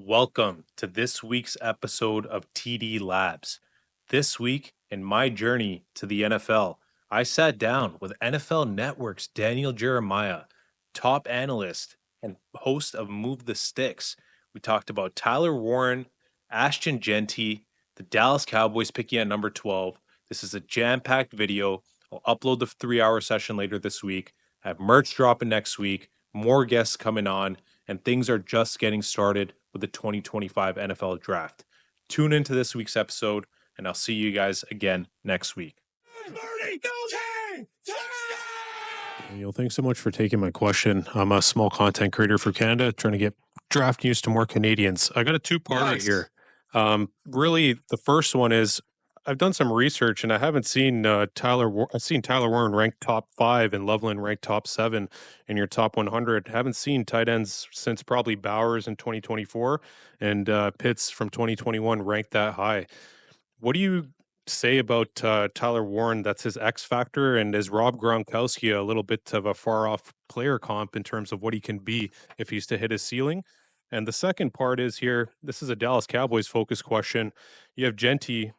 Welcome to this week's episode of TD Labz. This week, in my journey to the NFL, I sat down with NFL Network's Daniel Jeremiah, top analyst and host of Move the Sticks. We talked about Tyler Warren, Ashton Jeanty, the Dallas Cowboys picking at number 12. This is a jam-packed video. I'll upload the 3-hour session later this week. I have merch dropping next week, more guests coming on, and things are just getting started with the 2025 NFL Draft. Tune into this week's episode, and I'll see you guys again next week. Daniel, thanks so much for taking my question. I'm a small content creator for Canada, trying to get draft news to more Canadians. I got a two-parter here. Really, the first one is I've done some research, and I haven't seen I've seen Tyler Warren ranked top 5 and Loveland ranked top 7 in your top 100. Haven't seen tight ends since probably Bowers in 2024 and Pitts from 2021 ranked that high. What do you say about Tyler Warren? That's his X factor, and is Rob Gronkowski a little bit of a far off player comp in terms of what he can be if he's to hit his ceiling? And the second part is here. This is a Dallas Cowboys focus question. You have Jeanty,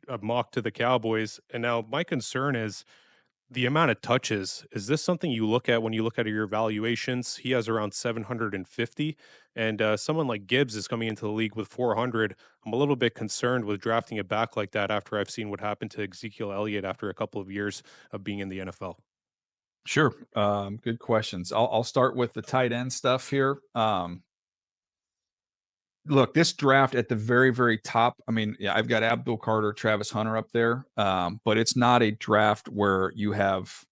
a mock to the Cowboys. And now my concern is the amount of touches. Is this something you look at when you look at your evaluations? He has around 750, and someone like Gibbs is coming into the league with 400. I'm a little bit concerned with drafting a back like that after I've seen what happened to Ezekiel Elliott after a couple of years of being in the NFL. Sure. Good questions. I'll start with the tight end stuff here. Look, this draft at the very, very top. I mean, yeah, I've got Abdul Carter, Travis Hunter up there, but it's not a draft where you have,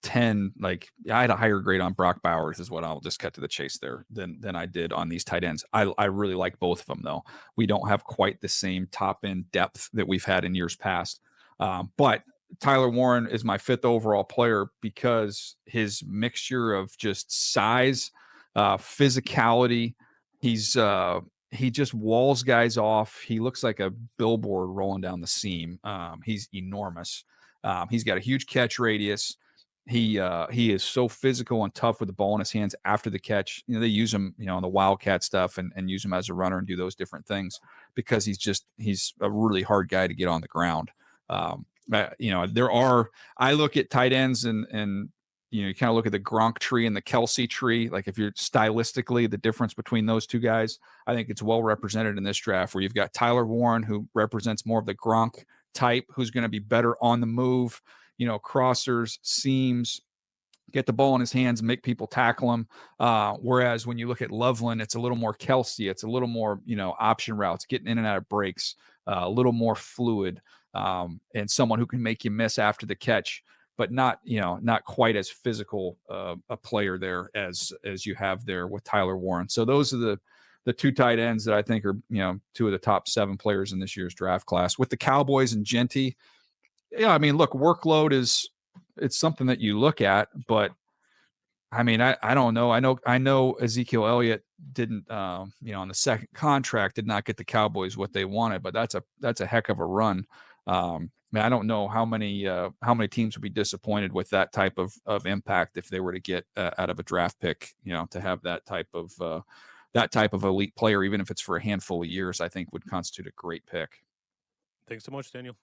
10. Like I had a higher grade on Brock Bowers, is what I'll just cut to the chase there than I did on these tight ends. I really like both of them though. We don't have quite the same top end depth that we've had in years past, but Tyler Warren is my 5th overall player because his mixture of just size, physicality. He just walls guys off. He looks like a billboard rolling down the seam. He's enormous. He's got a huge catch radius. He is so physical and tough with the ball in his hands after the catch. They use him, on the Wildcat stuff and use him as a runner and do those different things because he's a really hard guy to get on the ground. I look at tight ends and you kind of look at the Gronk tree and the Kelsey tree. Like if you're stylistically the difference between those two guys, I think it's well represented in this draft where you've got Tyler Warren, who represents more of the Gronk type, who's going to be better on the move, crossers, seams, get the ball in his hands and make people tackle him. Whereas when you look at Loveland, it's a little more Kelsey. It's a little more, option routes, getting in and out of breaks, a little more fluid, and someone who can make you miss after the catch, but not quite as physical a player there as you have there with Tyler Warren. So those are the two tight ends that I think are, two of the top 7 players in this year's draft class. With the Cowboys and Jeanty, I mean, look, workload it's something that you look at, but I mean, I don't know. I know Ezekiel Elliott didn't, on the second contract did not get the Cowboys what they wanted, but that's a heck of a run. I don't know how many teams would be disappointed with that type of impact if they were to get out of a draft pick, to have that type of elite player, even if it's for a handful of years, I think would constitute a great pick. Thanks so much, Daniel.